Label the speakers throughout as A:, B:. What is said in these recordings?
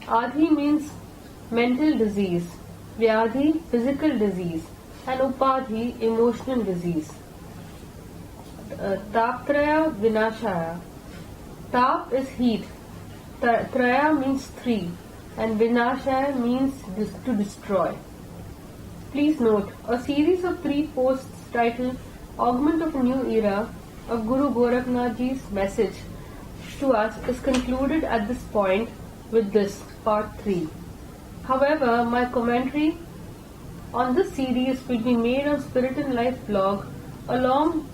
A: Adhi means mental disease, Vyadhi physical disease, and Upadhi emotional disease. Taptraya Vinashaya. Tap is heat, Traya means three, and Vinashaya means to destroy. Please note, a series of 3 posts titled Augment of New Era of Guru Gorakhnath Ji's message to us is concluded at this point with this, part 3. However, my commentary on this series will be made on Spiritinlife blog along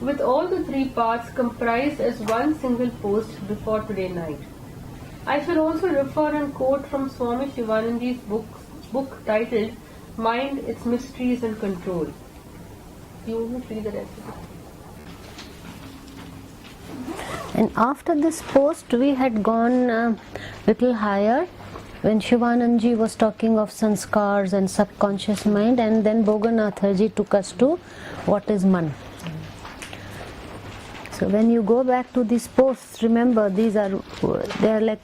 A: with all the 3 parts comprised as one single post before today night. I shall also refer and quote from Swami Shivananda's book titled Mind, Its Mysteries and Control. You want to read the rest of it?
B: And after this post, we had gone a little higher when Shivanandaji was talking of sanskars and subconscious mind, and then Bhoganatharji took us to what is man. So when you go back to these posts, remember they are like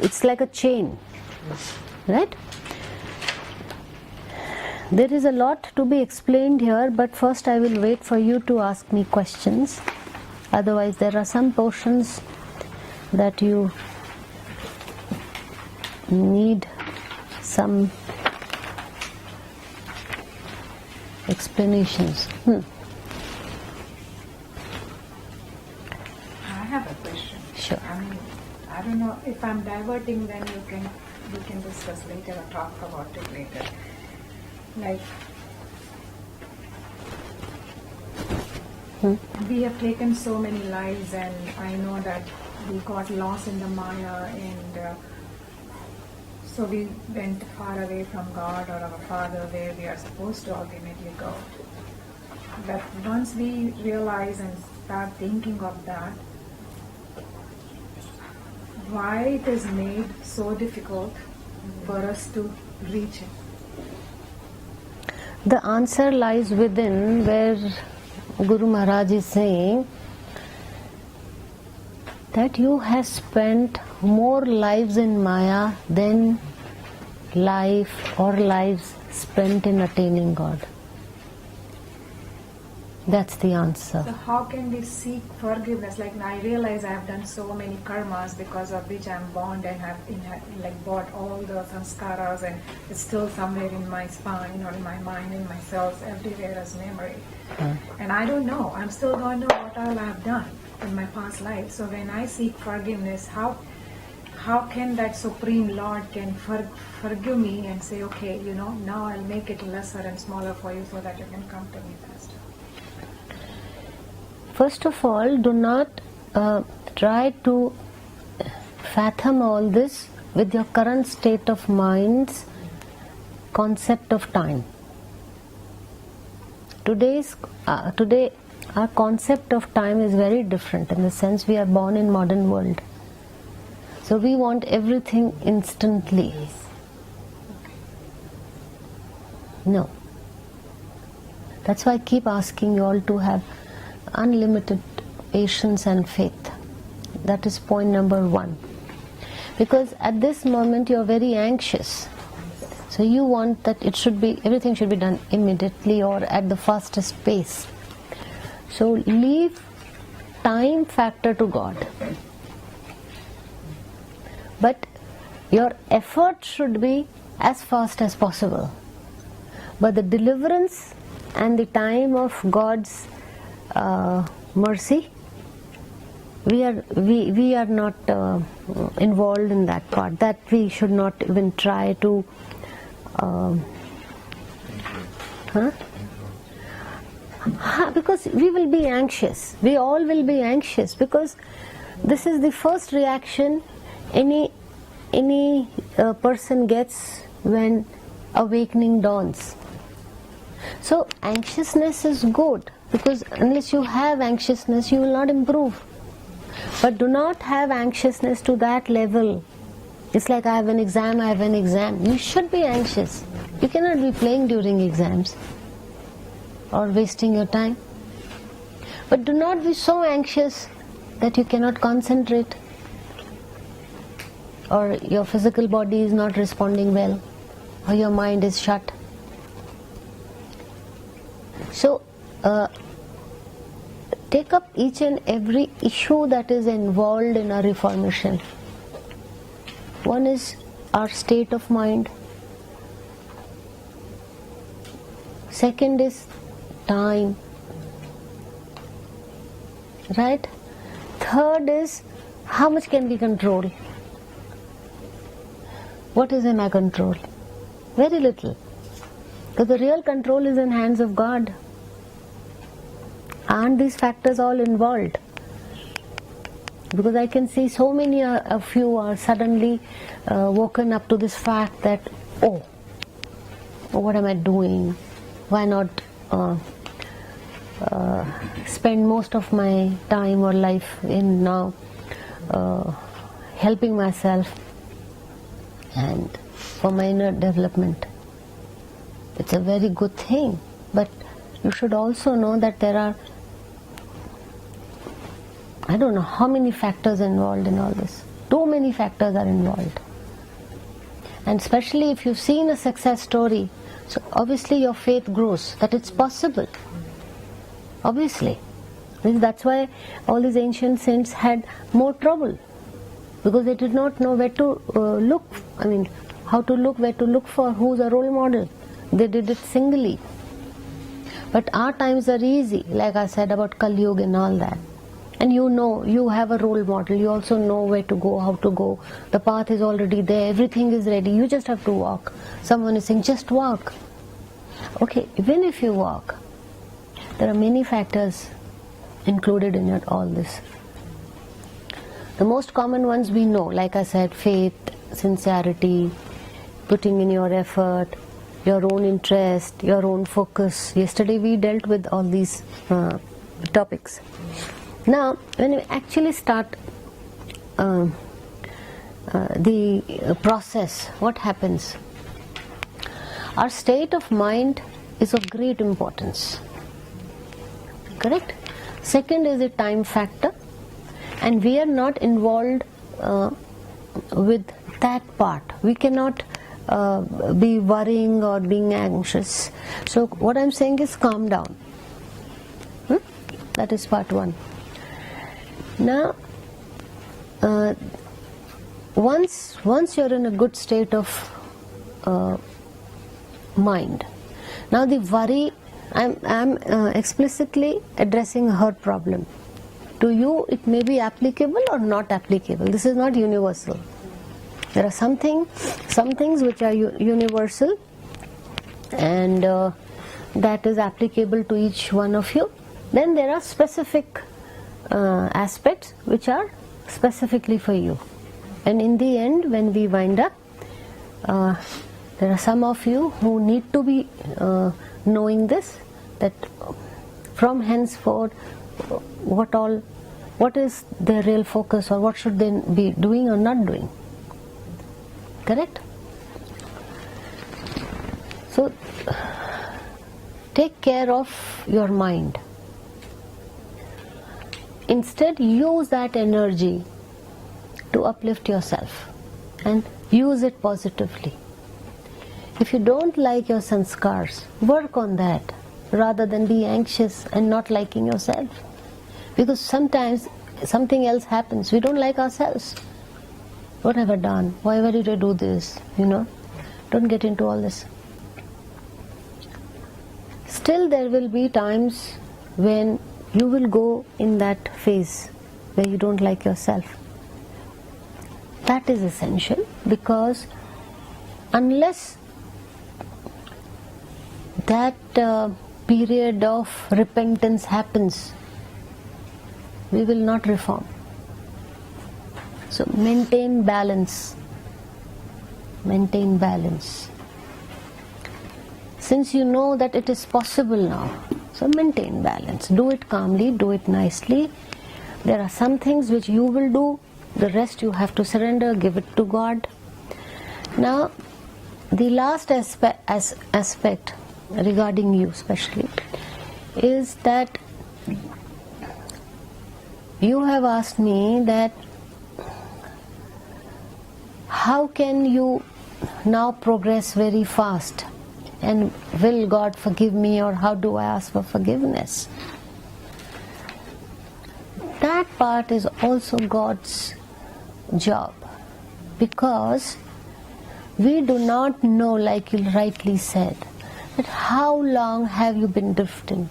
B: it's like a chain, right? There is a lot to be explained here, but first I will wait for you to ask me questions. Otherwise, there are some portions that you need some explanations.
C: I have a question.
B: Sure.
C: I don't know if I'm diverting, then we can discuss later or talk about it later. Like, we have taken so many lives, and I know that we got lost in the Maya, and so we went far away from God or our Father, where we are supposed to ultimately go. But once we realize and start thinking of that, why it is made so difficult for us to reach it?
B: The answer lies within, where Guru Maharaj is saying that you have spent more lives in Maya than lives spent in attaining God. That's the answer.
C: So how can we seek forgiveness? Like, I realize I have done so many karmas because of which I am born and have bought all the sanskaras, and it's still somewhere in my spine or in my mind, in my cells, everywhere as memory. And I don't know. I'm still don't know what all I have done in my past life. So when I seek forgiveness, how can that Supreme Lord can forgive me and say, okay, now I'll make it lesser and smaller for you so that you can come to me faster?
B: First of all, do not try to fathom all this with your current state of mind's concept of time. Today our concept of time is very different, in the sense we are born in modern world. So we want everything instantly. No. That's why I keep asking you all to have unlimited patience and faith. That is point number 1. Because at this moment you are very anxious. So you want that everything should be done immediately or at the fastest pace. So leave time factor to God. But your effort should be as fast as possible. But the deliverance and the time of God's mercy, we are not involved in that part. That we should not even try to because we will be anxious. We all will be anxious, because this is the first reaction any person gets when awakening dawns. So anxiousness is good, because unless you have anxiousness, you will not improve. But do not have anxiousness to that level. It's like I have an exam. You should be anxious. You cannot be playing during exams or wasting your time. But do not be so anxious that you cannot concentrate. or your physical body is not responding well, or your mind is shut. So take up each and every issue that is involved in our reformation. One is our state of mind. Second is time. Right? Third is how much can we control? What is in our control? Very little. Because the real control is in hands of God. Aren't these factors all involved? Because I can see so many of you are suddenly woken up to this fact that, oh, what am I doing? Why not spend most of my time or life in now helping myself and for my inner development. It's a very good thing, but you should also know that there are, I don't know how many factors involved in all this. Too many factors are involved. And especially if you've seen a success story, so obviously your faith grows, that it's possible. Obviously. That's why all these ancient saints had more trouble. Because they did not know where to look. I mean, how to look, where to look for, who's a role model. They did it singly. But our times are easy, like I said about Kali Yuga and all that. And you know, you have a role model, you also know where to go, how to go. The path is already there, everything is ready, you just have to walk. Someone is saying, just walk. Okay, even if you walk, there are many factors included in it, all this. The most common ones we know, like I said, faith, sincerity, putting in your effort, your own interest, your own focus. Yesterday we dealt with all these topics. Now, when we actually start the process, what happens? Our state of mind is of great importance. Correct? Second is the time factor, and we are not involved with that part. We cannot be worrying or being anxious. So what I'm saying is calm down. That is part one. Now, once you're in a good state of mind, now the worry, I'm explicitly addressing her problem. To you, it may be applicable or not applicable. This is not universal. There are some things which are universal, and that is applicable to each one of you. Then there are specific aspects which are specifically for you. And in the end, when we wind up, there are some of you who need to be knowing this, that from henceforth, what is their real focus, or what should they be doing or not doing. Correct? So, take care of your mind. Instead, use that energy to uplift yourself and use it positively. If you don't like your sanskars, work on that rather than be anxious and not liking yourself. Because sometimes something else happens, we don't like ourselves. What have I done? Why did I do this? Don't get into all this. Still, there will be times when you will go in that phase where you don't like yourself. That is essential, because unless that period of repentance happens, we will not reform. So maintain balance. Maintain balance. Since you know that it is possible now, so maintain balance. Do it calmly, do it nicely. There are some things which you will do, the rest you have to surrender, give it to God. Now, the last aspect regarding you especially is that you have asked me that how can you now progress very fast? And will God forgive me, or how do I ask for forgiveness? That part is also God's job, because we do not know, like you rightly said, that how long have you been drifting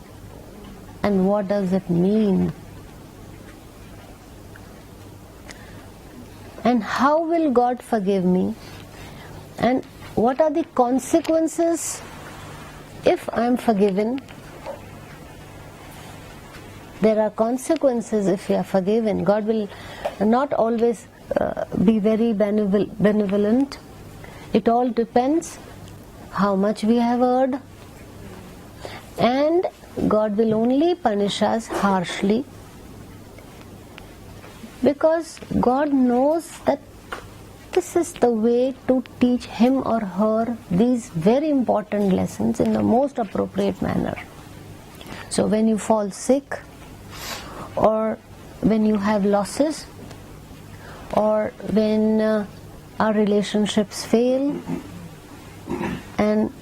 B: and what does it mean? And how will God forgive me? And what are the consequences if I am forgiven? There are consequences if we are forgiven. God will not always be very benevolent. It all depends how much we have erred. And God will only punish us harshly, because God knows that this is the way to teach him or her these very important lessons in the most appropriate manner. So when you fall sick, or when you have losses, or when our relationships fail, and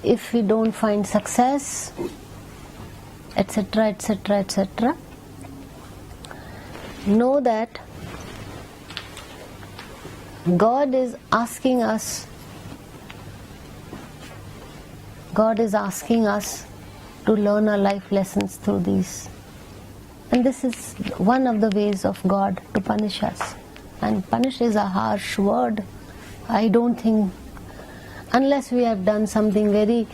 B: if we don't find success, etc., etc., etc., know that God is asking us to learn our life lessons through these. And this is one of the ways of God to punish us. And punish is a harsh word. I don't think, unless we have done something very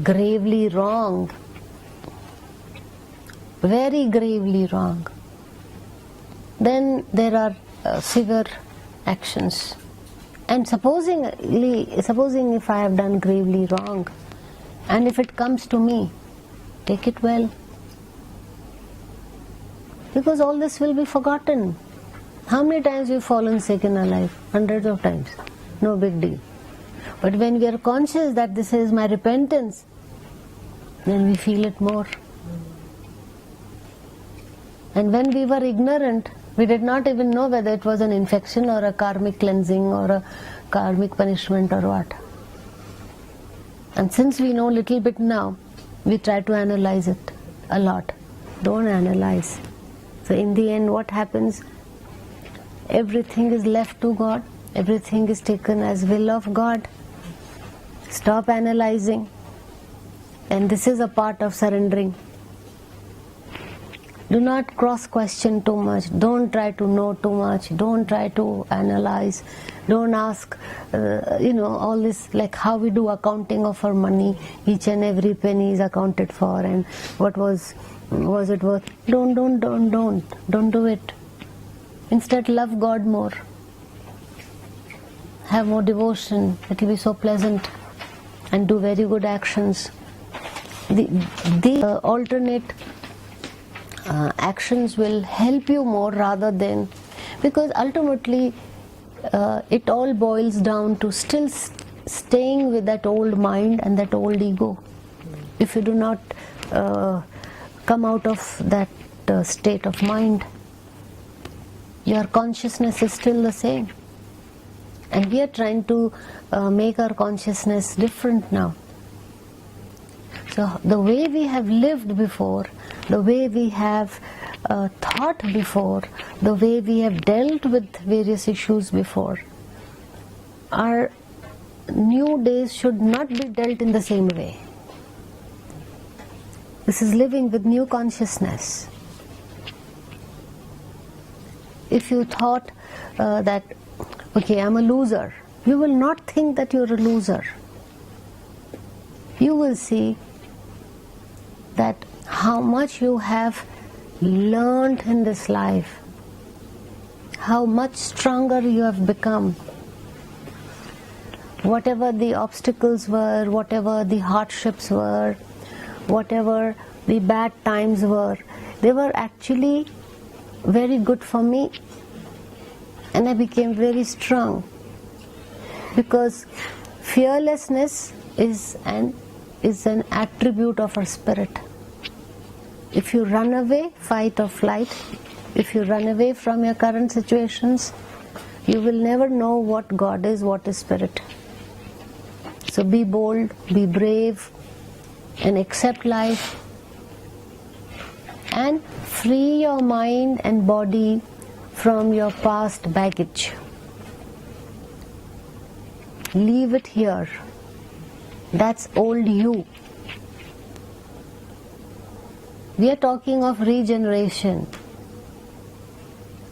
B: gravely wrong, very gravely wrong, then there are severe actions. And supposing if I have done gravely wrong, and if it comes to me, take it well, because all this will be forgotten. How many times we've fallen sick in our life? Hundreds of times. No big deal. But when we are conscious that this is my repentance, then we feel it more. And when we were ignorant, we did not even know whether it was an infection or a karmic cleansing or a karmic punishment or what. And since we know little bit now, we try to analyze it a lot. Don't analyze. So in the end, what happens? Everything is left to God. Everything is taken as will of God. Stop analyzing. And this is a part of surrendering. Do not cross-question too much. Don't try to know too much. Don't try to analyze. Don't ask, all this, like how we do accounting of our money. Each and every penny is accounted for, and what was it worth? Don't do it. Instead, love God more. Have more devotion. It will be so pleasant, and do very good actions. The alternate actions will help you more, rather than, because ultimately it all boils down to still staying with that old mind and that old ego. If you do not come out of that state of mind, your consciousness is still the same. And we are trying to make our consciousness different now. So the way we have lived before, the way we have thought before, the way we have dealt with various issues before, our new days should not be dealt in the same way. This is living with new consciousness. If you thought that, okay, I'm a loser, you will not think that you're a loser. You will see that how much you have learned in this life, how much stronger you have become. Whatever the obstacles were, whatever the hardships were, whatever the bad times were, they were actually very good for me, and I became very strong, because fearlessness is an attribute of our spirit. If you run away, fight or flight, if you run away from your current situations, you will never know what God is, what is spirit. So be bold, be brave, and accept life, and free your mind and body from your past baggage. Leave it here. That's old you. We are talking of regeneration.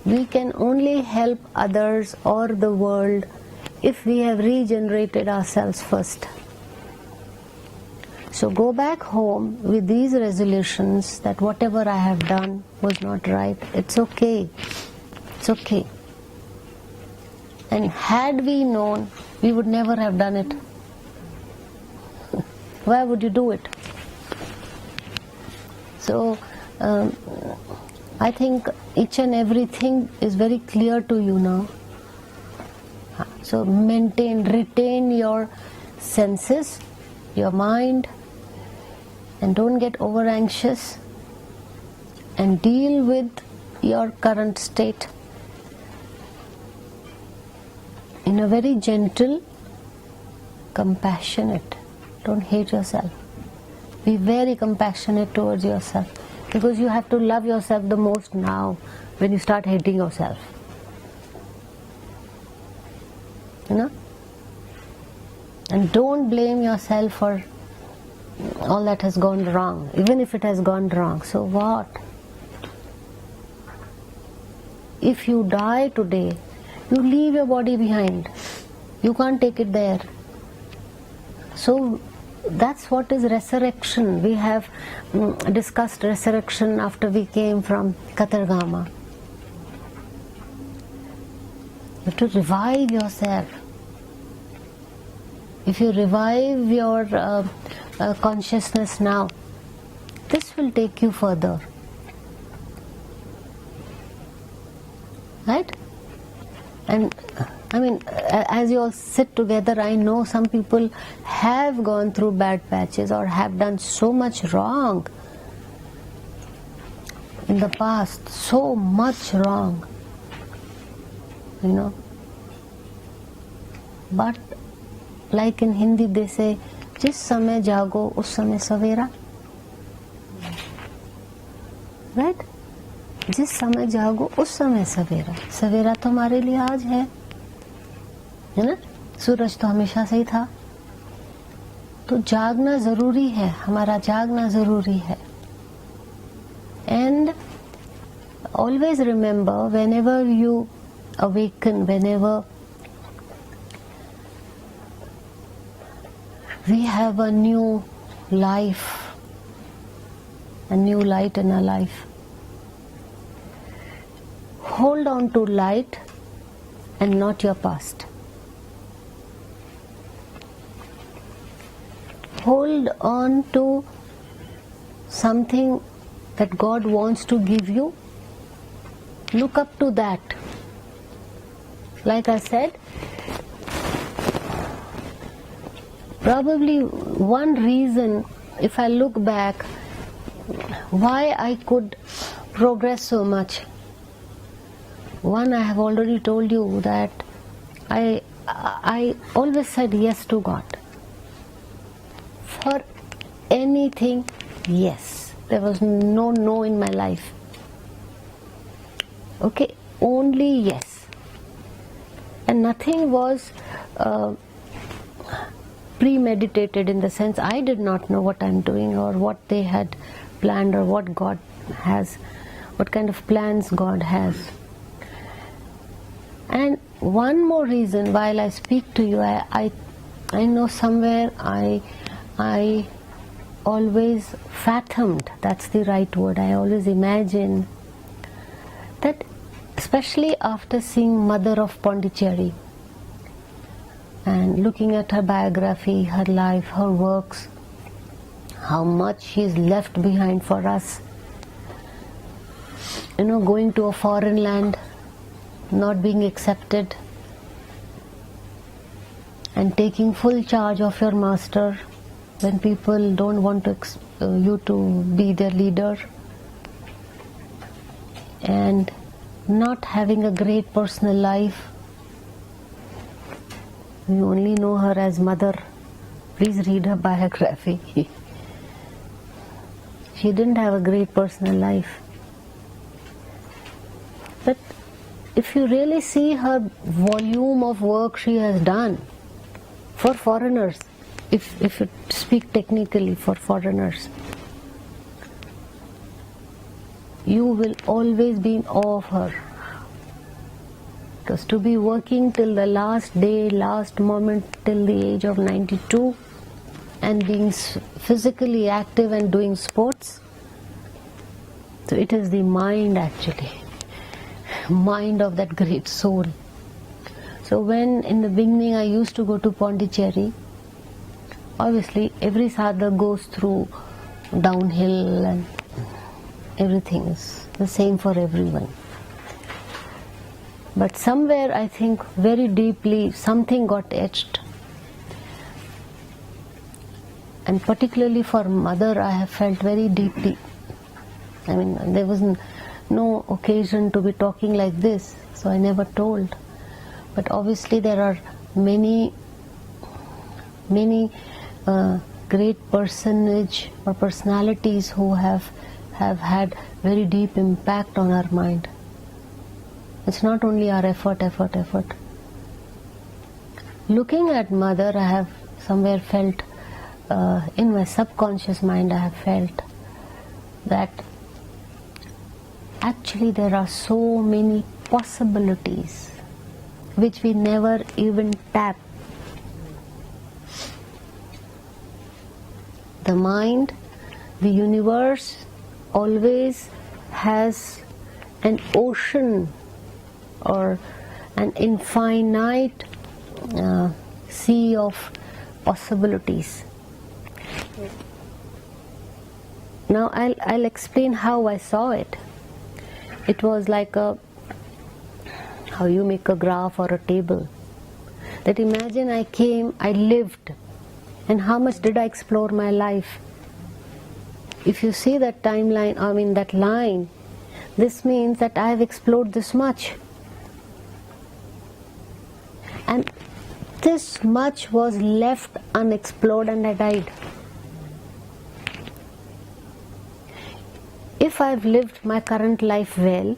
B: We can only help others or the world if we have regenerated ourselves first. So go back home with these resolutions that whatever I have done was not right. It's okay. It's okay. And had we known, we would never have done it. Why would you do it? So, I think each and everything is very clear to you now. So retain your senses, your mind, and don't get over anxious, and deal with your current state in a very gentle, compassionate. Don't hate yourself. Be very compassionate towards yourself, because you have to love yourself the most now when you start hating yourself. You know? And don't blame yourself for all that has gone wrong, even if it has gone wrong. So what? If you die today, you leave your body behind. You can't take it there. So that's what is resurrection. We have discussed resurrection after we came from Katargama. You have to revive yourself. If you revive your consciousness now, this will take you further. Right? And I mean, as you all sit together, I know some people have gone through bad patches or have done so much wrong in the past, so much wrong, you know. But like in Hindi they say, जिस समय जागो उस समय सवेरा. Right? जिस समय जागो उस समय सवेरा. सवेरा तो हमारे लिए आज है ना? सूरज तो हमेशा से ही था. तो जागना जरूरी है, हमारा जागना जरूरी है. And always remember, whenever you awaken, whenever we have a new life, a new light in our life, hold on to light and not your past. Hold on to something that God wants to give you. Look up to that. Like I said, probably one reason, if I look back, why I could progress so much. One, I have already told you that I always said yes to God. For anything, yes. There was no in my life. Okay, only yes. And nothing was premeditated, in the sense I did not know what I'm doing or what they had planned or what God has, what kind of plans God has. And one more reason, while I speak to you, I know somewhere I always fathomed, that's the right word, I always imagine that, especially after seeing Mother of Pondicherry and looking at her biography, her life, her works, how much she's left behind for us. You know, going to a foreign land, not being accepted, and taking full charge of your master when people don't want you to be their leader, and not having a great personal life, We only know her as mother. Please read her biography. She didn't have a great personal life. But if you really see her volume of work she has done for foreigners, if you speak technically for foreigners, you will always be in awe of her. Because to be working till the last day, last moment, till the age of 92, and being physically active and doing sports, so it is the mind actually, mind of that great soul. So when in the beginning I used to go to Pondicherry, obviously every sadhak goes through downhill and everything is the same for everyone. But somewhere I think very deeply something got etched. And particularly for mother I have felt very deeply. I mean, there was no occasion to be talking like this, so I never told. But obviously there are many great personage or personalities who have had very deep impact on our mind. It's not only our effort. Looking at mother, I have somewhere felt, in my subconscious mind I have felt that actually there are so many possibilities which we never even tap. The mind, the universe always has an ocean or an infinite sea of possibilities. Now I'll explain how I saw it. It was like how you make a graph or a table. That imagine I came, I lived, and how much did I explore my life? If you see that timeline, I mean that line, this means that I have explored this much. And this much was left unexplored and I died. If I've lived my current life well,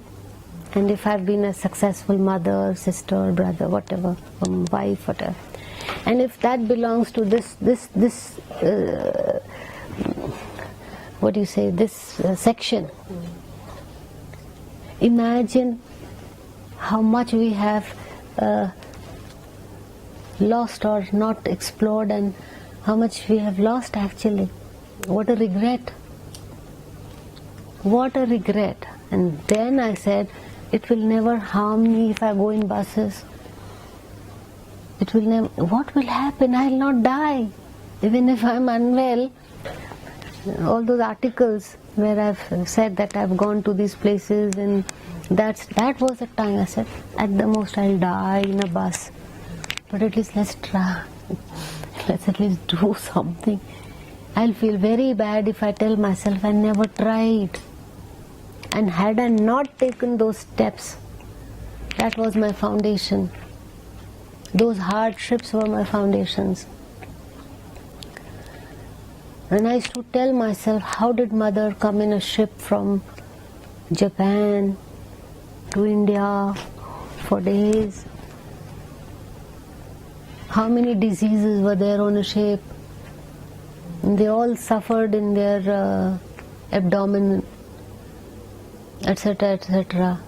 B: and if I've been a successful mother, sister, brother, whatever, wife, whatever, and if that belongs to this what do you say, this section, imagine how much we have lost or not explored, and how much we have lost actually. What a regret. What a regret. And then I said, it will never harm me if I go in buses. It will never, what will happen? I will not die. Even if I'm unwell, all those articles where I've said that I've gone to these places, and that was the time I said, at the most I'll die in a bus. But at least let's try. Let's at least do something. I'll feel very bad if I tell myself I never tried. And had I not taken those steps, that was my foundation. Those hardships were my foundations. And I used to tell myself, how did mother come in a ship from Japan to India for days? How many diseases were there on a ship? And they all suffered in their abdomen, etc., etc.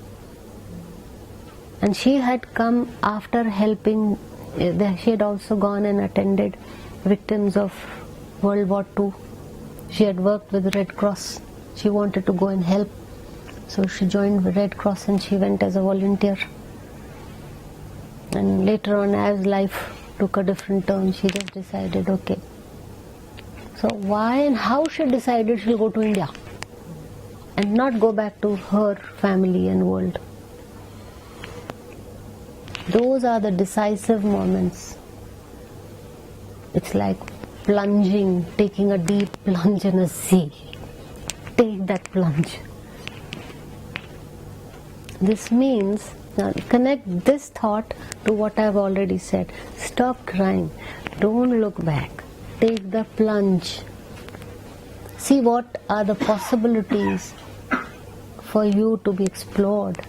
B: And she had come after helping, she had also gone and attended victims of World War II. She had worked with Red Cross. She wanted to go and help. So she joined the Red Cross and she went as a volunteer. And later on, as life took a different turn, she just decided, okay. So why and how she decided she'll go to India and not go back to her family and world. Those are the decisive moments. It's like plunging, taking a deep plunge in a sea. Take that plunge. This means Now connect this thought to what I've already said. Stop crying. Don't look back. Take the plunge. See what are the possibilities for you to be explored.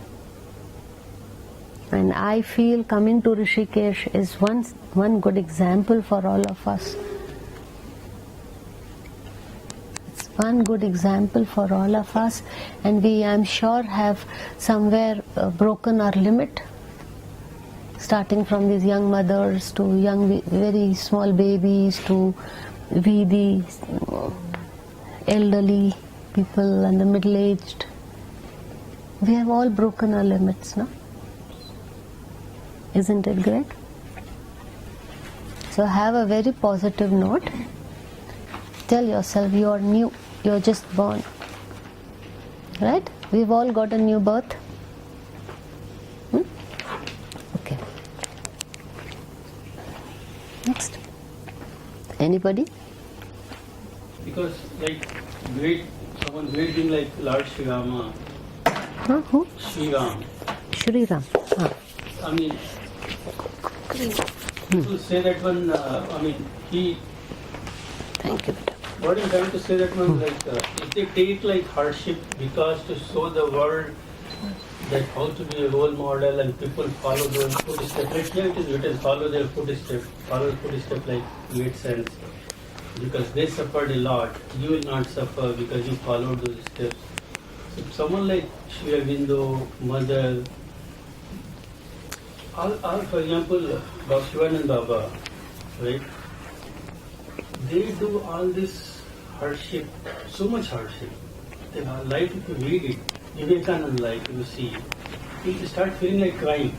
B: And I feel coming to Rishikesh is one good example for all of us. It's one good example for all of us, and we, I'm sure, have somewhere broken our limit, starting from these young mothers to young, very small babies to we the elderly people and the middle-aged. We have all broken our limits, no? Isn't it great? So have a very positive note. Tell yourself you are new, you are just born. Right? We've all got a new birth. Okay. Next. Anybody?
D: Because someone great being like Lord Sri Rama.
B: Who?
D: Sri Ram.
B: Shri Ram.
D: I mean, to say that one, he.
B: Thank you.
D: What I'm trying to say that one, if they take like hardship because to show the world that how to be a role model and people follow those footsteps. Like here it is written, follow their footsteps. Follow footsteps like made sense. Because they suffered a lot. You will not suffer because you followed those steps. So someone like Sri Aurobindo, Mother, all for example, Bhaktivedanta Baba, right? They do all this hardship, so much hardship. The life, if you read it, Vivekananda life, you see, you start feeling like crying.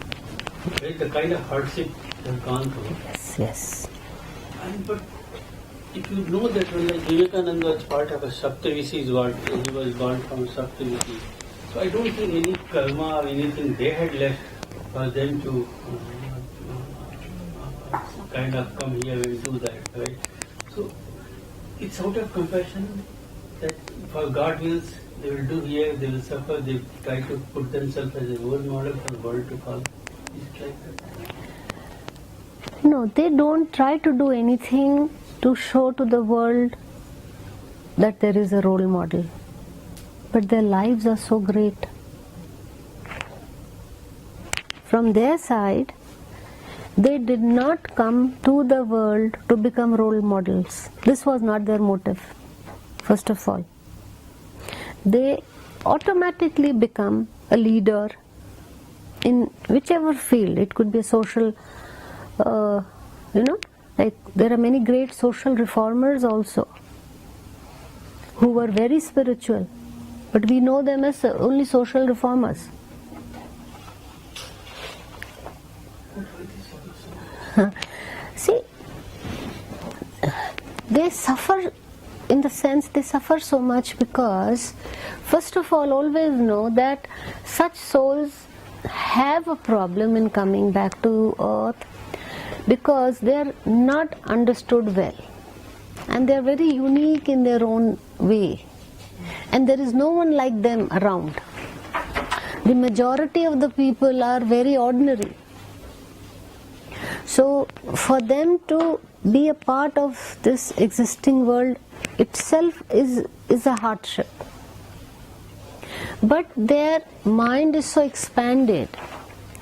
D: Right? The kind of hardship they've gone through.
B: Yes.
D: But if you know that when like Vivekananda was part of a Saptavisi, he was born from Saptavisi. So I don't think any karma or anything they had left for them to kind of come here and do that, right? So it's out of compassion that for God wills, they will do here, they will suffer, they try to put themselves as a role model for the world to follow. Is it like that?
B: No, they don't try to do anything to show to the world that there is a role model. But their lives are so great. From their side, they did not come to the world to become role models. This was not their motive, first of all. They automatically become a leader in whichever field. It could be a social, like there are many great social reformers also who were very spiritual, but we know them as only social reformers. See, they suffer in the sense they suffer so much because, first of all, always know that such souls have a problem in coming back to earth because they are not understood well and they are very unique in their own way and there is no one like them around. The majority of the people are very ordinary. So for them to be a part of this existing world itself is a hardship. But their mind is so expanded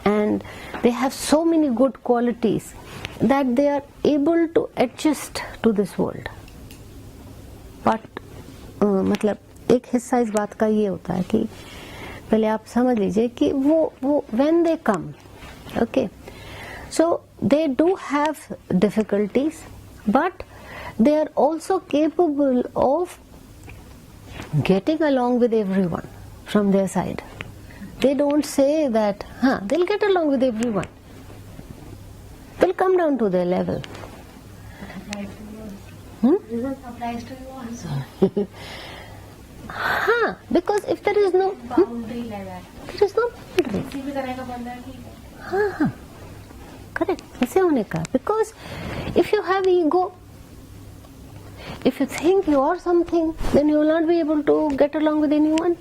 B: and they have so many good qualities that they are able to adjust to this world. But मतलब एक हिस्सा इस बात का ये होता है कि पहले आप समझ लीजिए कि वो when they come, okay, so they do have difficulties, but they are also capable of getting along with everyone from their side. They don't say that, they'll get along with everyone. They'll come down to their level.
C: This applies to you also.
B: Because if there is no
C: boundary like that.
B: there is no boundary.
C: किसी भी तरह का बंदा ठीक है.
B: Correct. ऐसे होने का. Because if you have ego, if you think you are something, then you will not be able to get along with anyone.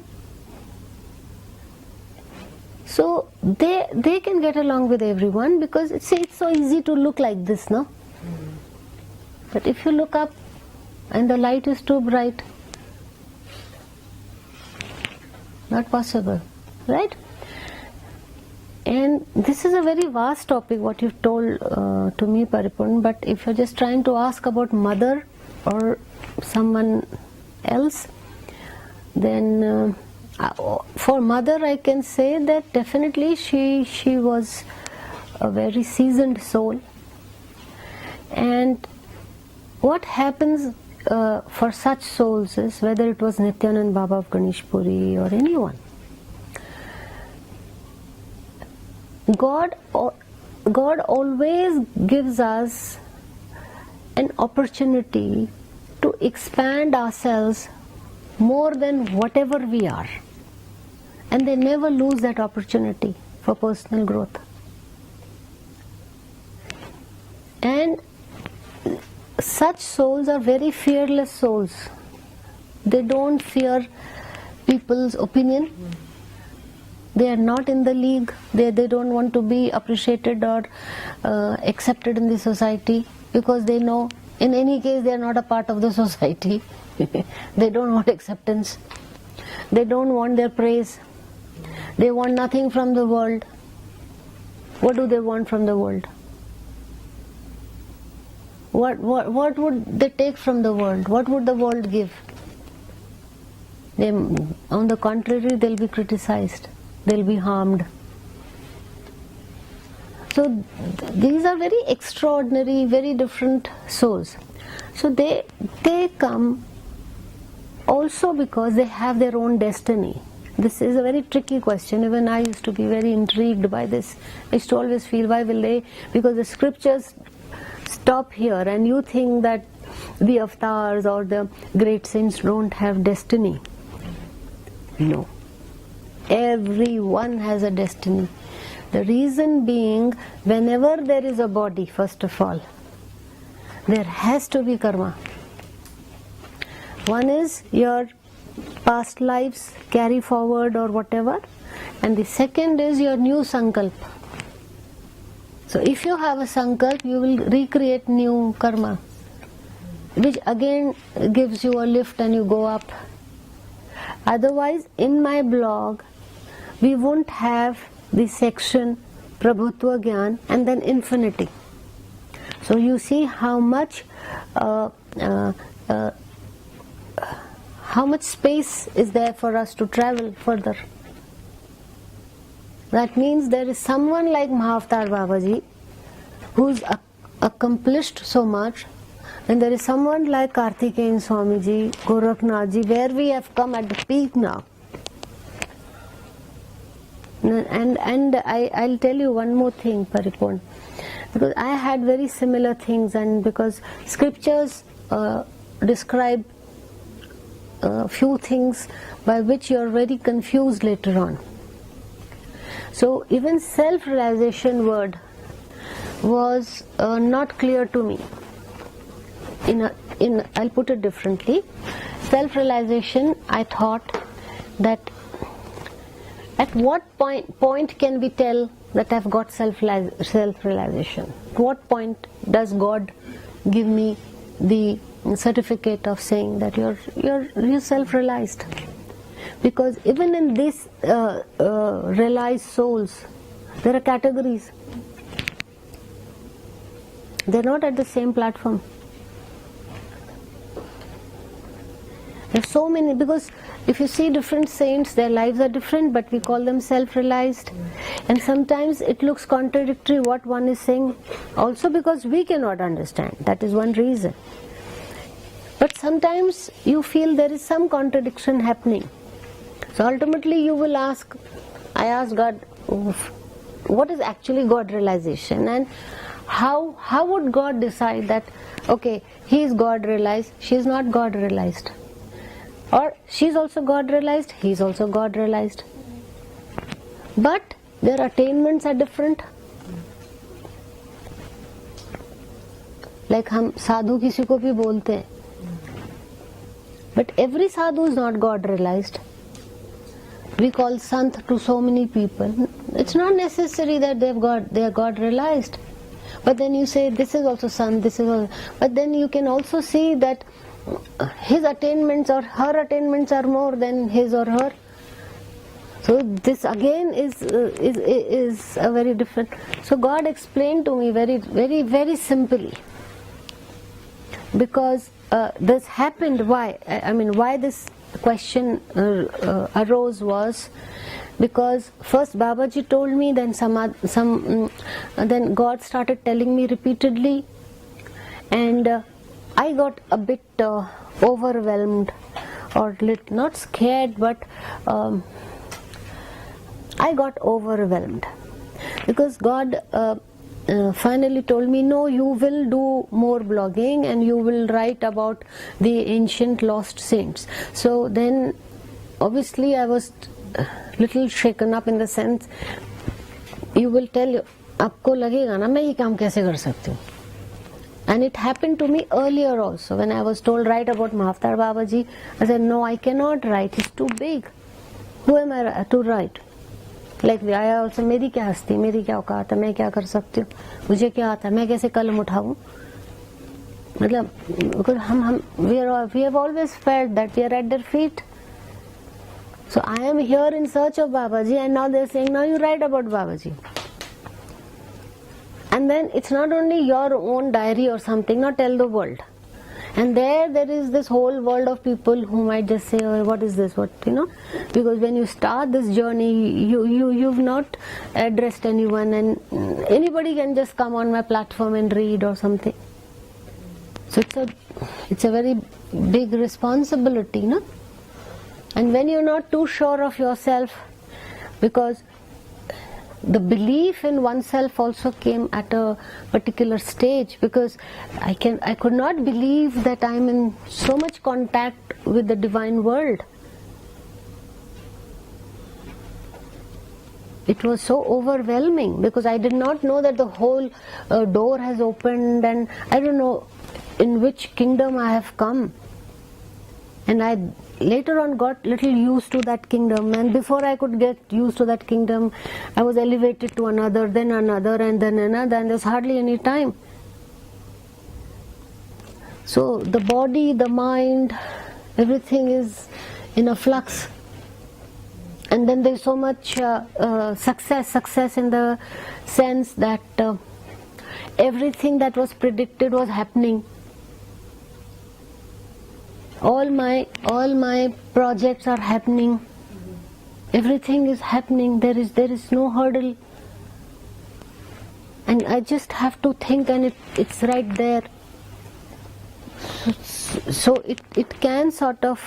B: So they can get along with everyone because it's so easy to look like this, no? But if you look up and the light is too bright, not possible, right? And this is a very vast topic what you've told to me, Paripurn, but if you're just trying to ask about mother or someone else, then for mother I can say that definitely she was a very seasoned soul. And what happens for such souls is, whether it was Nityanand Baba of Ganesh Puri or anyone, God always gives us an opportunity to expand ourselves more than whatever we are, and they never lose that opportunity for personal growth. And such souls are very fearless souls. They don't fear people's opinion. They are not in the league. They don't want to be appreciated or accepted in the society, because they know in any case they are not a part of the society. They don't want acceptance. They don't want their praise. They want nothing from the world. What do they want from the world? What would they take from the world? What would the world give? On the contrary, they'll be criticized. They'll be harmed. So these are very extraordinary, very different souls. So they come also because they have their own destiny. This is a very tricky question. Even I used to be very intrigued by this. I used to always feel, why will they? Because the scriptures stop here, and you think that the avatars or the great saints don't have destiny. No. Everyone has a destiny. The reason being, whenever there is a body, first of all, there has to be karma. One is your past lives carry forward or whatever, and the second is your new sankalp. So if you have a sankalp, you will recreate new karma, which again gives you a lift and you go up. Otherwise, in my blog, we won't have the section Prabhutva Gyan and then infinity. So you see how much space is there for us to travel further. That means there is someone like Mahavatar Babaji who's accomplished so much, and there is someone like Karthikeyan Swamiji, Gorakhnathji, where we have come at the peak now. And I'll tell you one more thing, Paripurn, because I had very similar things, and because scriptures describe a few things by which you are very confused later on. So even self-realization word was not clear to me. I'll put it differently. Self-realization, I thought that at what point can we tell that I've got self-realization? At what point does God give me the certificate of saying that you're self-realized? Because even in these realized souls, there are categories. They're not at the same platform. There's so many, because if you see different saints, their lives are different, but we call them self-realized. And sometimes it looks contradictory what one is saying, also because we cannot understand. That is one reason. But sometimes you feel there is some contradiction happening. So ultimately you will ask, I ask God, what is actually God realization, and how would God decide that, okay, he is God realized, she is not God realized? Or she is also God realized, he is also God realized. But their attainments are different. Like हम साधु किसी को भी बोलते हैं, but every sadhu is not God realized. we call Sant to so many people. It's not necessary that they are God realized. But then you say this is also Sant, this is also, but then you can also see that his attainments or her attainments are more than his or her. So this again is a very different. So God explained to me very, very, very simply. Because this happened, why? I mean, why this question arose was because first Babaji told me, then then God started telling me repeatedly, and I got a bit overwhelmed, or not scared, but I got overwhelmed because God finally told me, no, you will do more blogging and you will write about the ancient lost saints. So then obviously I was little shaken up in the sense, you will tell, आपको लगेगा ना मैं ये काम कैसे कर सकती हूँ. And it happened to me earlier also when I was told write about Mahavtar Babaji. I said no, I cannot write, he's too big. Who am I to write? Like I also, मेरी क्या हस्ती, मेरी क्या औकात है, मैं क्या कर सकती हूँ, मुझे क्या आता है, मैं कैसे कलम उठाऊँ. मतलब हम we have always felt that we are at their feet. So I am here in search of Babaji, and now they are saying, now you write about Babaji. And then it's not only your own diary or something, not tell the world. And there is this whole world of people who might just say, oh, what is this, what, because when you start this journey, you've not addressed anyone, and anybody can just come on my platform and read or something. So it's a very big responsibility, no? And when you're not too sure of yourself, because the belief in oneself also came at a particular stage, because I could not believe that I'm in so much contact with the divine world. It was so overwhelming because I did not know that the whole door has opened, and I don't know in which kingdom I have come. And I later on got little used to that kingdom, and before I could get used to that kingdom, I was elevated to another, then another, and then another, and there's hardly any time. So the body, the mind, everything is in a flux. And then there's so much success in the sense that everything that was predicted was happening. All my projects are happening. Everything is happening. There is no hurdle. And I just have to think, and it's right there. So it can sort of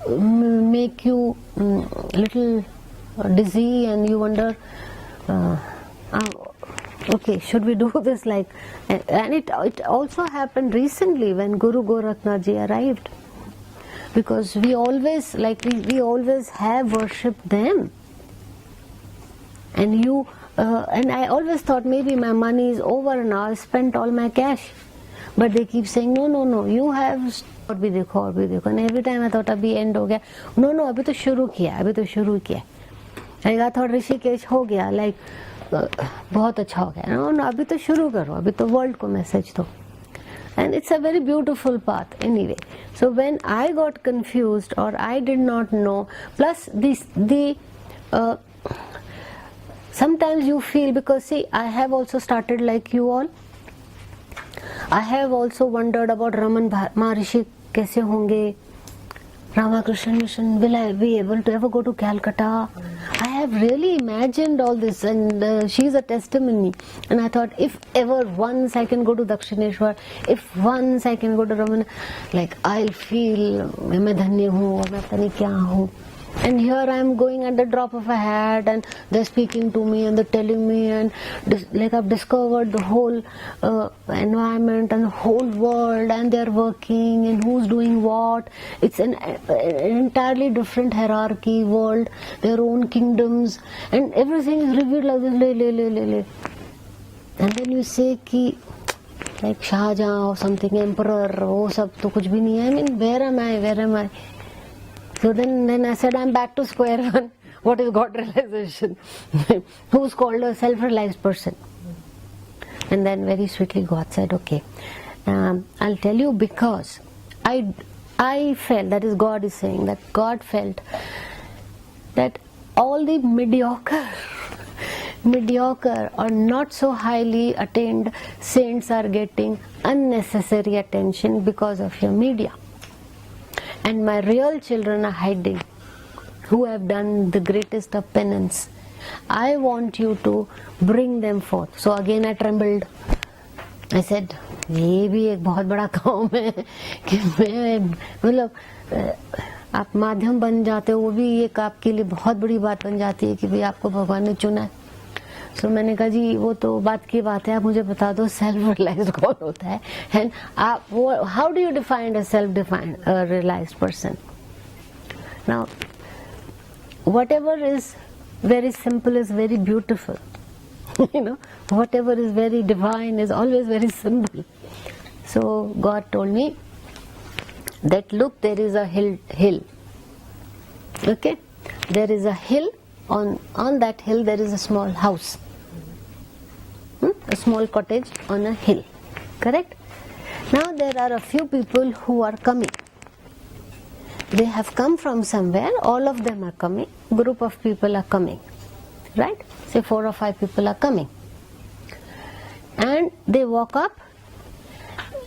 B: make you little dizzy, and you wonder, okay, should we do this? Like, and it also happened recently when Guru Gorakhnath Ji arrived, because we always have worshipped them, and and I always thought maybe my money is over now, I spent all my cash, but they keep saying no, you have और भी देखो, and every time I thought अभी end हो गया, no, अभी तो शुरू किया, I thought ऋषिकेश हो गया, like बहुत अच्छा हो गया, no, अभी तो शुरू करो, अभी तो world को message दो. And it's a very beautiful path anyway. So when I got confused, or I did not know, plus sometimes you feel, because see, I have also started like you all. I have also wondered about Raman Maharishi कैसे होंगे, Ramakrishna Mission, will I be able to ever go to Calcutta? I have really imagined all this, and she is a testimony. And I thought, if ever once I can go to Dakshineshwar, if once I can go to Raman, like I'll feel मैं धन्य हूँ और मैं पता नहीं क्या हूँ. And here I am going at the drop of a hat, and they're speaking to me and they're telling me, and like I've discovered the whole environment and the whole world, and they're working and who's doing what. It's an entirely different hierarchy world, their own kingdoms, and everything is revealed like this. And then you say ki like Shahjahan or something, emperor, वो सब तो कुछ भी नहीं है. I mean, where am I? So then I said, I'm back to square one. What is God realization? Who's called a self-realized person? And then very sweetly God said, okay, I'll tell you, because I felt, that is God is saying, that God felt that all the mediocre or not so highly attained saints are getting unnecessary attention because of your media. And my real children are hiding, who have done the greatest of penance. I want you to bring them forth. So again I trembled. I said, ये भी एक बहुत बड़ा काम है कि मैं मतलब आप माध्यम बन जाते हो, वो भी एक आपके लिए बहुत बड़ी बात बन जाती है कि भाई आपको भगवान ने चुना है. So मैंने कहा जी वो तो बात की बात है, आप मुझे बता दो सेल्फ रियलाइज्ड कौन होता है. एंड आप वो how do you define a self defined realized person? Now whatever is very simple is very beautiful. You know, whatever is very divine is always very simple. So God told me that look, there is a hill. Okay, there is a hill. On that hill there is a small house, a small cottage on a hill. Correct? Now there are a few people who are coming. They have come from somewhere. All of them are coming. Group of people are coming. Right? Say 4 or 5 people are coming. And they walk up,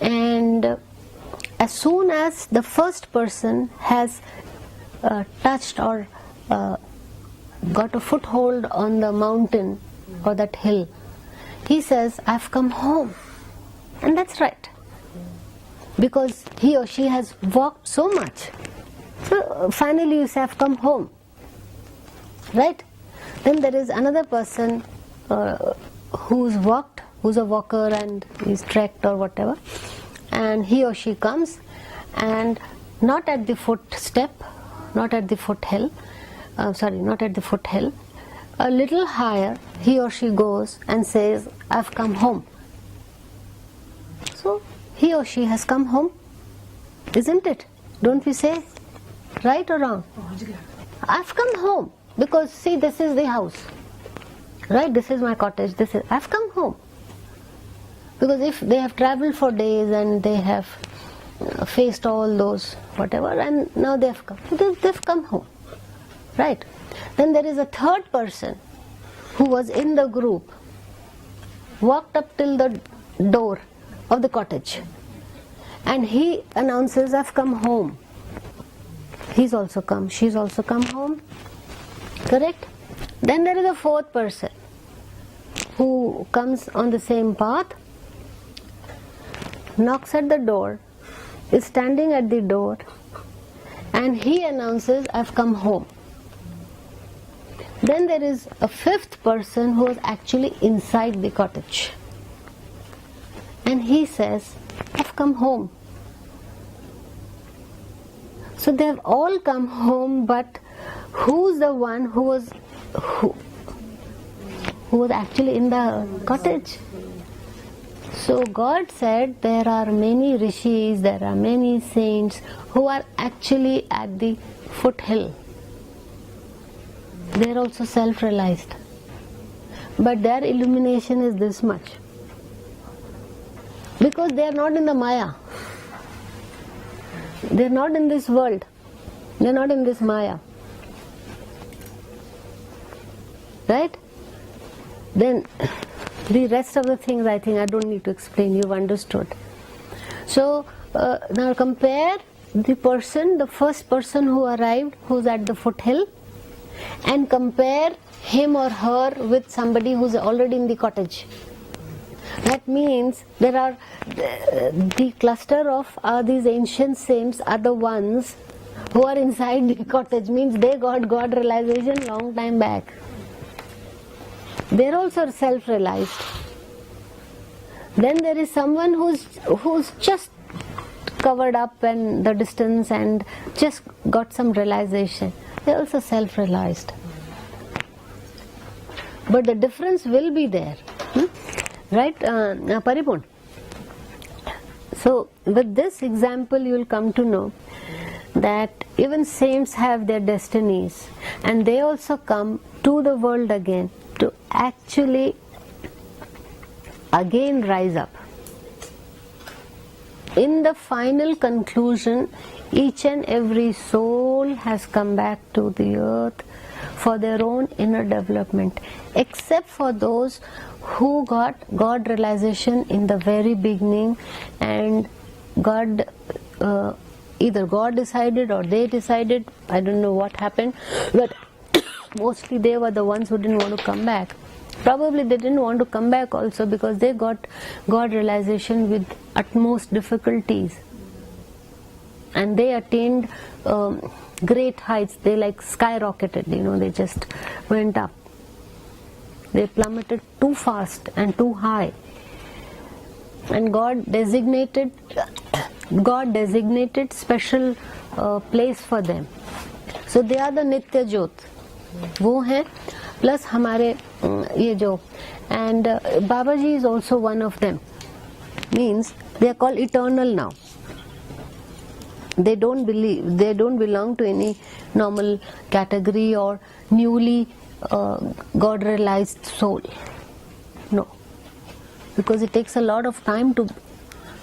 B: and as soon as the first person has touched or got a foothold on the mountain or that hill, he says, I've come home. And that's right. Because he or she has walked so much. So finally you say, I've come home. Right? Then there is another person who's walked, who's a walker and he's trekked or whatever, and he or she comes, and not at the footstep, not at the foothill, a little higher, he or she goes and says, I've come home. So he or she has come home, isn't it? Don't we say? Right or wrong? I've come home because see, this is the house, right? This is my cottage. I've come home. Because if they have traveled for days and they have faced all those whatever, and now they've come home, right? Then there is a third person who was in the group, walked up till the door of the cottage, and he announces, I've come home. He's also come, she's also come home. Correct? Then there is a fourth person who comes on the same path, knocks at the door, is standing at the door, and he announces, I've come home. Then there is a fifth person who is actually inside the cottage, and he says, I've come home. So they have all come home, but who's the one who was actually in the cottage? So God said there are many rishis, there are many saints who are actually at the foothill. They are also self-realized, but their illumination is this much, because they are not in the Maya. They are not in this world. They are not in this Maya. Right? Then the rest of the things I think I don't need to explain, you've understood. So now compare the first person who arrived, who's at the foothill, and compare him or her with somebody who's already in the cottage. That means there are the cluster of these ancient saints are the ones who are inside the cottage, means they got God realization long time back. They're also self-realized. Then there is someone who's just covered up and the distance and just got some realization. They're also self-realized. But the difference will be there. Right, Paripurn? So with this example you will come to know that even saints have their destinies, and they also come to the world again to actually again rise up. In the final conclusion, each and every soul has come back to the earth for their own inner development, except for those who got God realization in the very beginning, and God, either God decided or they decided, I don't know what happened, but mostly they were the ones who didn't want to come back. Probably they didn't want to come back also because they got God realization with utmost difficulties, and they attained great heights. They like skyrocketed, they just went up. They plummeted too fast and too high, and God designated special place for them. So they are the Nitya Jyot, वो हैं plus हमारे ये जो, and Babaji is also one of them. Means they are called eternal now. They don't belong to any normal category or newly God realized soul. No, because it takes a lot of time to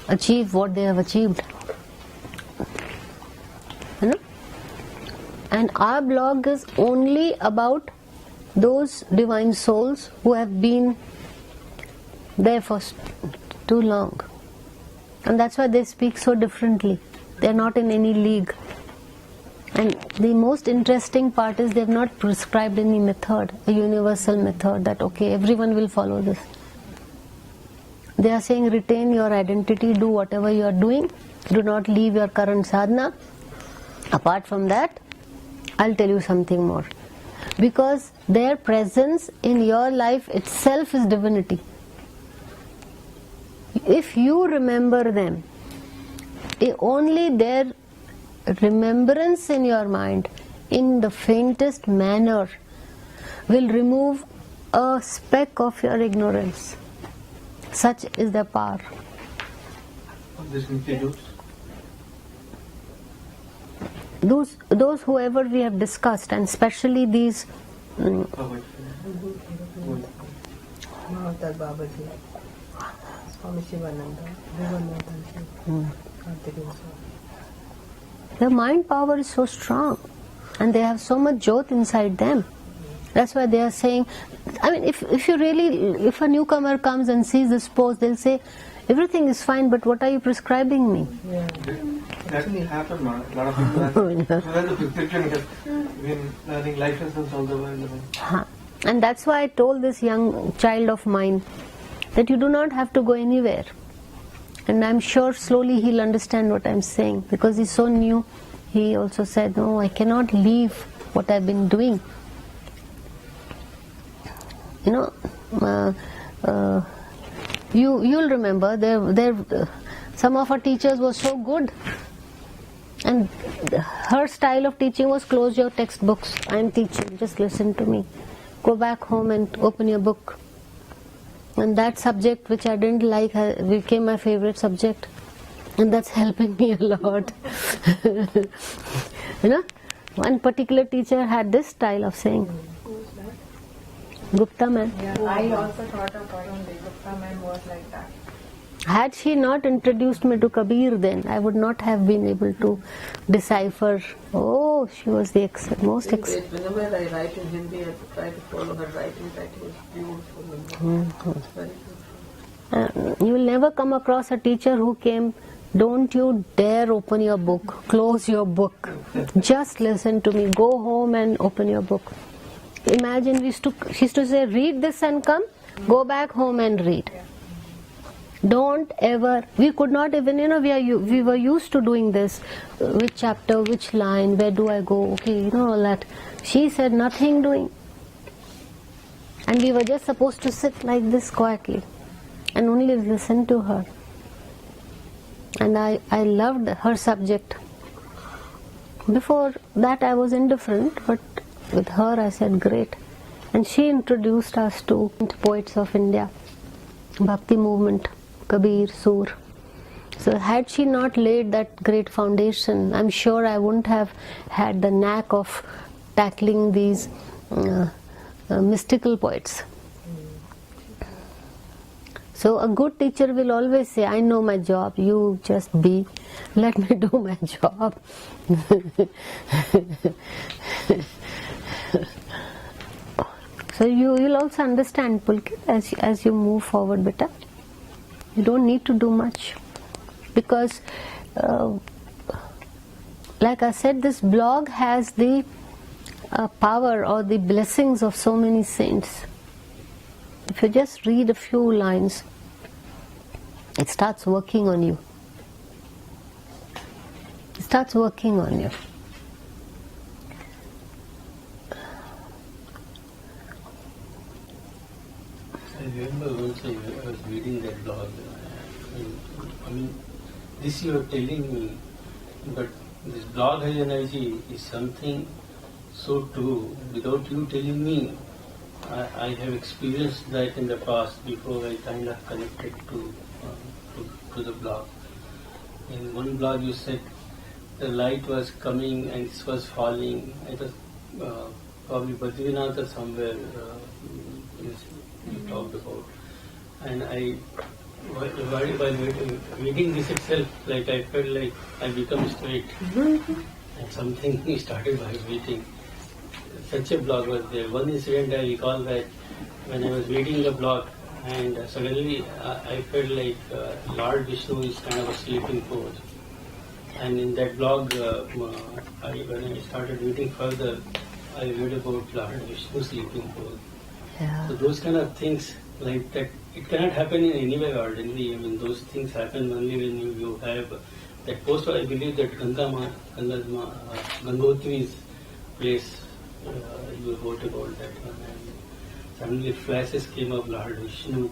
B: achieve what they have achieved. And our blog is only about those divine souls who have been there for too long, and that's why they speak so differently. They're not in any league. And the most interesting part is they've not prescribed any method, a universal method that okay, everyone will follow this. They are saying retain your identity, do whatever you are doing, do not leave your current sadhana. Apart from that, I'll tell you something more. Because their presence in your life itself is divinity. If you remember them, only their remembrance in your mind in the faintest manner will remove a speck of your ignorance. Such is their power. Those whoever we have discussed, and especially these their mind power is so strong, and they have so much jyot inside them. That's why they are saying, I mean, if a newcomer comes and sees this pose, they'll say, everything is fine, but what are you prescribing me?
E: Yeah. That happens, man. A lot of people have the prescription has been learning life lessons all the while.
B: And that's why I told this young child of mine that you do not have to go anywhere. And I'm sure slowly he'll understand what I'm saying, because he's so new. He also said, no, I cannot leave what I've been doing. You'll remember some of our teachers were so good, and her style of teaching was close your textbooks. I'm teaching, just listen to me. Go back home and open your book. And that subject which I didn't like became my favorite subject, and that's helping me a lot. One particular teacher had this style of saying. Gupta man.
C: Yeah, I also thought of Arundhati. Gupta man was like that.
B: Had she not introduced me to Kabir, then I would not have been able to decipher. Oh, she was the most excellent.
F: Whenever I write in Hindi, I try to follow her writing. That was beautiful. It's very beautiful.
B: You will never come across a teacher who came, don't you dare open your book, close your book, just listen to me, go home and open your book. Imagine she used to say, read this and come, go back home and read. Don't ever, we could not even, we were used to doing this, which chapter, which line, where do I go, okay, all that. She said nothing doing. And we were just supposed to sit like this quietly and only listen to her. And I loved her subject. Before that I was indifferent, but with her I said great. And she introduced us to poets of India, Bhakti movement, Kabir, Sur. So had she not laid that great foundation, I'm sure I wouldn't have had the knack of tackling these mystical poets. So a good teacher will always say, I know my job, you just let me do my job. So you will also understand, Pulkit, as you move forward, beta. You don't need to do much. Because, like I said, this blog has the power or the blessings of so many saints. If you just read a few lines, it starts working on you. It starts working on you.
D: I remember once I was reading that blog. I mean, this you are telling me, but this blog has energy is something so true. Without you telling me, I have experienced that in the past before I kind of connected to the blog. In one blog you said the light was coming and it was falling. It was probably Badrinath or somewhere you talked about. And while reading this itself, like I felt like I become straight and something started vibrating. Such a blog was there. One incident I recall that when I was reading the blog and suddenly I felt like Lord Vishnu is kind of a sleeping pose. And in that blog, when I started reading further, I read about Lord Vishnu sleeping pose.
B: Yeah.
D: So those kind of things like that, it cannot happen in anywhere ordinarily. I mean, those things happen only when you have that post. I believe that Gangotri's place, you wrote about that one. And suddenly flashes came of Lord Vishnu.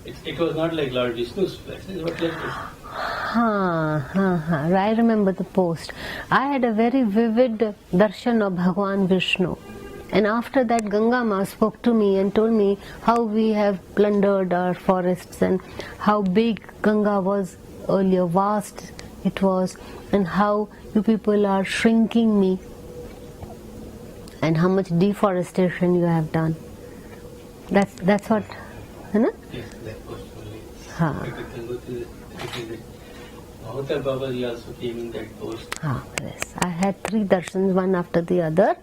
D: It was not like Lord Vishnu's flashes, but like this.
B: I remember the post. I had a very vivid darshan of Bhagwan Vishnu. And after that, Ganga Ma spoke to me and told me how we have plundered our forests and how big Ganga was earlier, vast it was, and how you people are shrinking me and how much deforestation you have done. That's what,
D: Yes, that post only. Bhavatar Babaji also came in that post.
B: Yes. I had 3 darshans, one after the other.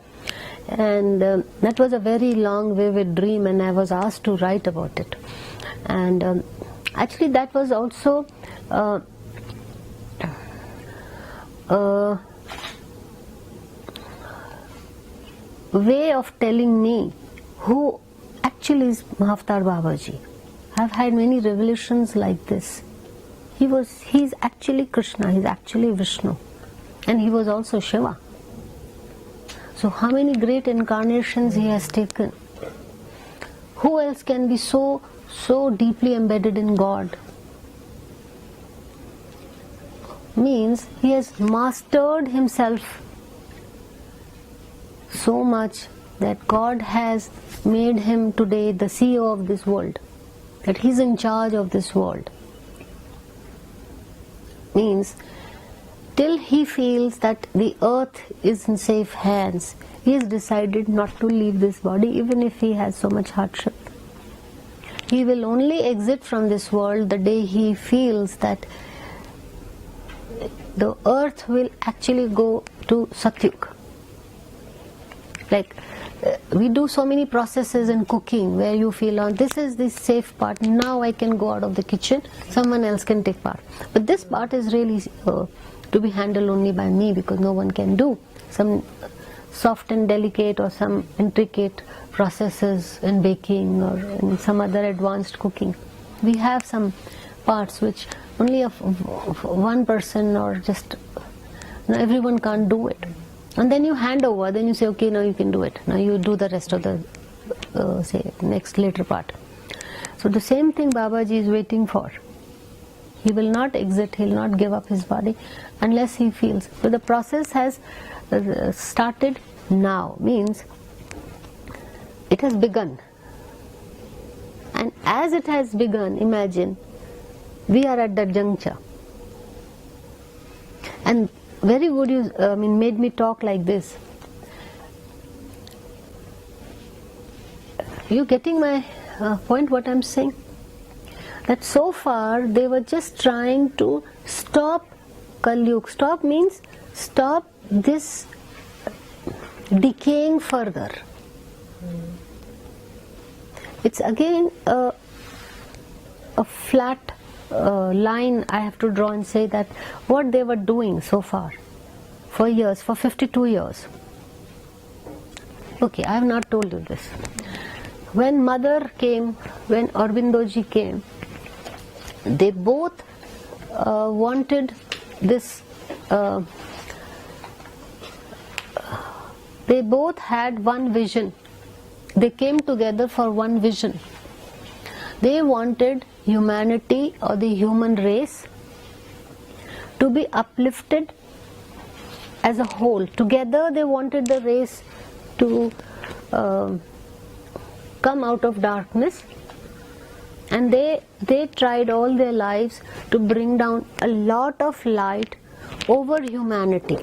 B: And that was a very long, vivid dream, and I was asked to write about it. And actually, that was also a way of telling me who actually is Mahavatar Babaji. I've had many revelations like this. He's actually Krishna, he's actually Vishnu, and he was also Shiva. So how many great incarnations he has taken. Who else can be so deeply embedded in God? Means he has mastered himself so much that God has made him today the CEO of this world, that he's in charge of this world. Means till he feels that the earth is in safe hands, he has decided not to leave this body even if he has so much hardship. He will only exit from this world the day he feels that the earth will actually go to Satyug. Like we do so many processes in cooking where you feel, oh, this is the safe part, now I can go out of the kitchen, someone else can take part. But this part is really to be handled only by me, because no one can do some soft and delicate or some intricate processes in baking or in some other advanced cooking. We have some parts which only one person or just everyone can't do it. And then you hand over, then you say, okay, now you can do it. Now you do the rest of the, say, later part. So the same thing Babaji is waiting for. He will not exit, he will not give up his body unless he feels. So the process has started now, means it has begun. And as it has begun, imagine, we are at that juncture. And very good you made me talk like this. You getting my point what I'm saying? That so far they were just trying to stop Kali-yuga. Stop means stop this decaying further. It's again a flat line I have to draw and say that what they were doing so far for years, for 52 years. Okay, I have not told you this. When Mother came, when Aurobindoji came, they both wanted this, they both had one vision. They came together for one vision. They wanted humanity or the human race to be uplifted as a whole. Together they wanted the race to come out of darkness, and they tried all their lives to bring down a lot of light over humanity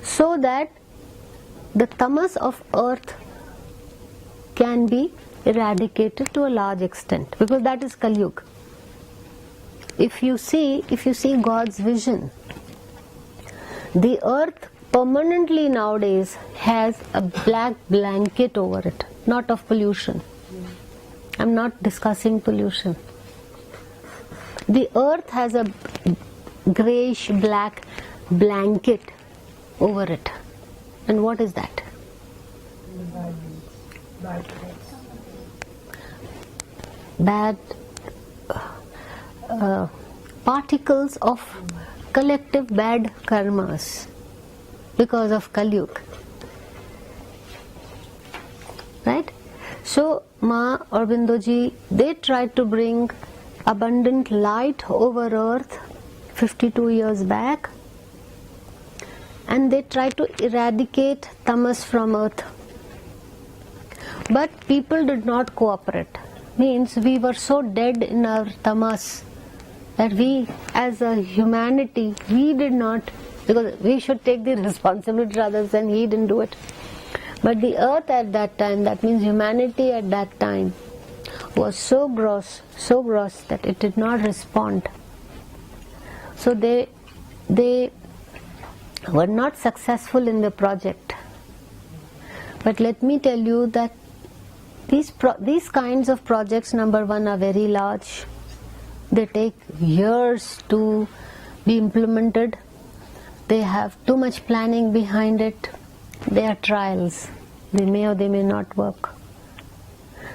B: so that the tamas of earth can be eradicated to a large extent, because that is Kali-yuga. If you see God's vision, the earth permanently nowadays has a black blanket over it, not of pollution. I'm not discussing pollution. The earth has a greyish black blanket over it. And what is that? Bad particles of collective bad karmas because of Kali-yuga. Right? So Ma Aurobindoji, they tried to bring abundant light over earth 52 years back, and they tried to eradicate tamas from earth. But people did not cooperate. Means we were so dead in our tamas that we as a humanity, we did not, because we should take the responsibility rather than he didn't do it. But the earth at that time, that means humanity at that time, was so gross that it did not respond. So they were not successful in the project. But let me tell you that these kinds of projects, number one, are very large. They take years to be implemented. They have too much planning behind it. They are trials. They may or they may not work.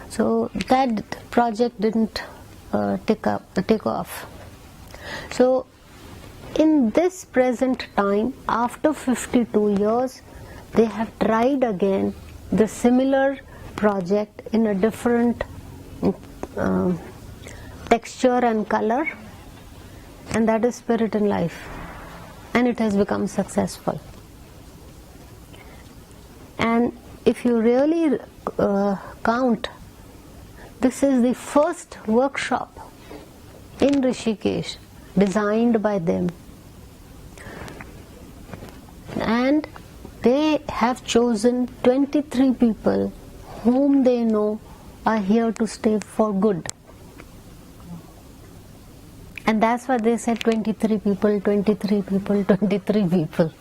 B: So that project didn't take off. So in this present time, after 52 years, they have tried again the similar project in a different texture and color, and that is Spiritinlife, and it has become successful. And if you really count, this is the first workshop in Rishikesh designed by them, and they have chosen 23 people whom they know are here to stay for good. And that's why they said 23 people, 23 people, 23 people.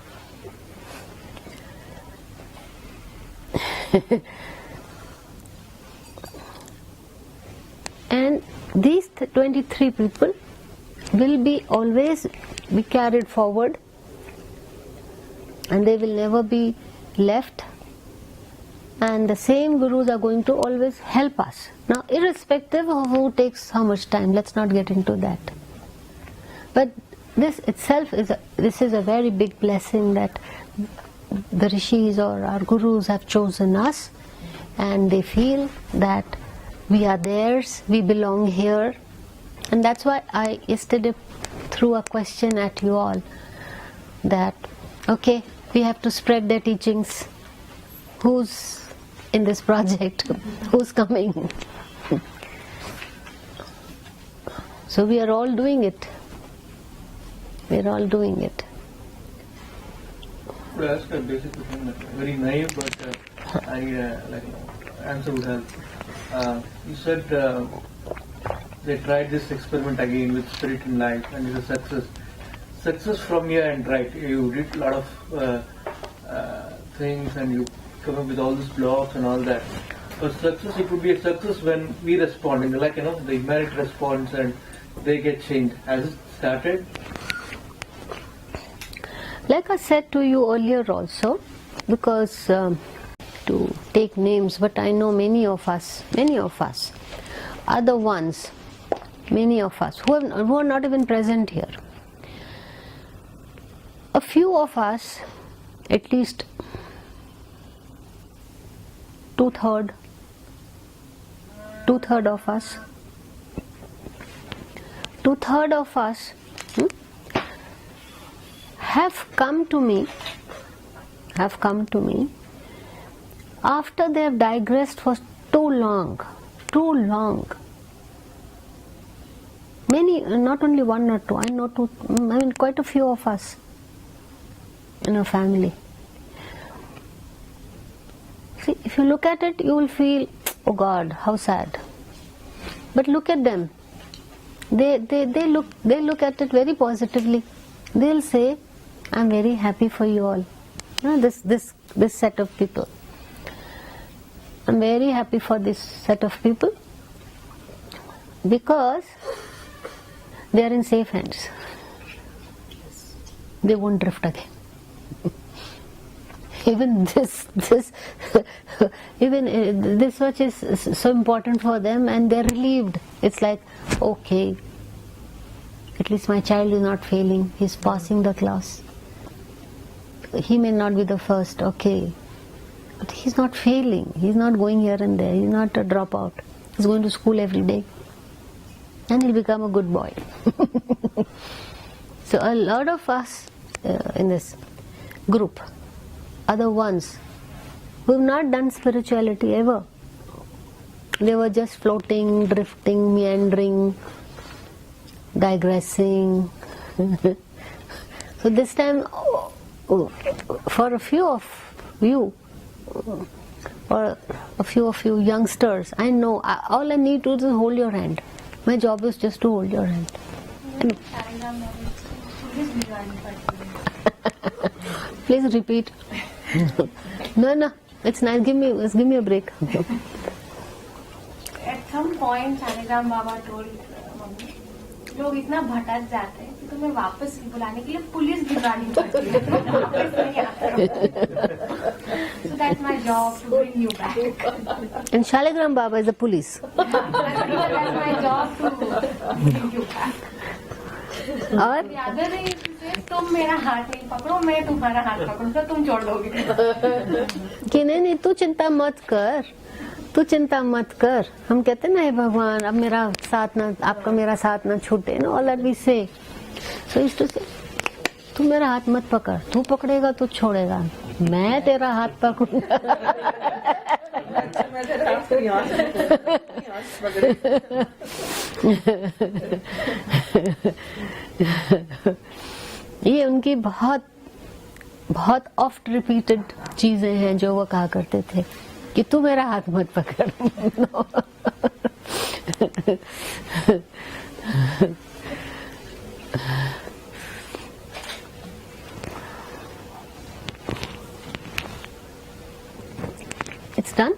B: And these 23 people will be always be carried forward, and they will never be left, and the same gurus are going to always help us. Now, irrespective of who takes how much time, let's not get into that. But this itself is a very big blessing that the rishis or our gurus have chosen us, and they feel that we are theirs, we belong here. And that's why I yesterday threw a question at you all that, okay, we have to spread their teachings. Who's in this project? Who's coming? So we are all doing it. We're all doing it.
E: To ask a basic question, very naive, but I answer would help. You said they tried this experiment again with Spiritinlife and it's a success. Success from your end, right? You did a lot of things and you come up with all these blogs and all that. But success, it would be a success when we respond, the immediate response and they get changed. Has it started?
B: Like I said to you earlier also, because to take names, but I know many of us are the ones, many of us who are not even present here. A few of us, at least two-third of us, have come to me after they have digressed for too long. Many, not only one or two, I know two, quite a few of us in a family. See, if you look at it, you will feel, oh God, how sad. But look at them. They look at it very positively. They'll say, I'm very happy for you all. This set of people. I'm very happy for this set of people because they are in safe hands. They won't drift again. Even this much is so important for them, and they're relieved. It's like, okay, at least my child is not failing. He's passing the class. He may not be the first, okay, but he's not failing. He's not going here and there. He's not a dropout. He's going to school every day, and he'll become a good boy. So a lot of us in this group are the ones who have not done spirituality ever. They were just floating, drifting, meandering, digressing. So this time, for a few of you, or a few of you youngsters, I know all I need to do is hold your hand. My job is just to hold your hand. Please repeat. No, it's nice. Give me a break.
G: At some point, Saligram Baba told mummy, लोग इतना भटक जाते हैं कि तुम्हें वापस बुलाने के लिए पुलिस भिजवानी पड़ती है, वापस नहीं आते हो. So that's my job to bring you back.
B: And Shaligram Baba is the police.
G: That's my job to bring you back.
B: और
G: The other way is to say, तुम मेरा हाथ नहीं पकड़ो, मैं तुम्हारा हाथ पकड़ूं तो तुम छोड़ दोगे.
B: कि नहीं, तू चिंता मत कर. हम कहते ना, हे भगवान, अब मेरा साथ ना, आपका मेरा साथ ना छूटे ना. ऑल दैट वी से. सो इस टू से, तू मेरा हाथ मत पकड़. तू पकड़ेगा तो छोड़ेगा, मैं तेरा हाथ पकड़ूंगा. ये उनकी बहुत ऑफ्ट रिपीटेड चीजें हैं जो वो कहा करते थे कि तू मेरा हाथ मत पकड़. It's done.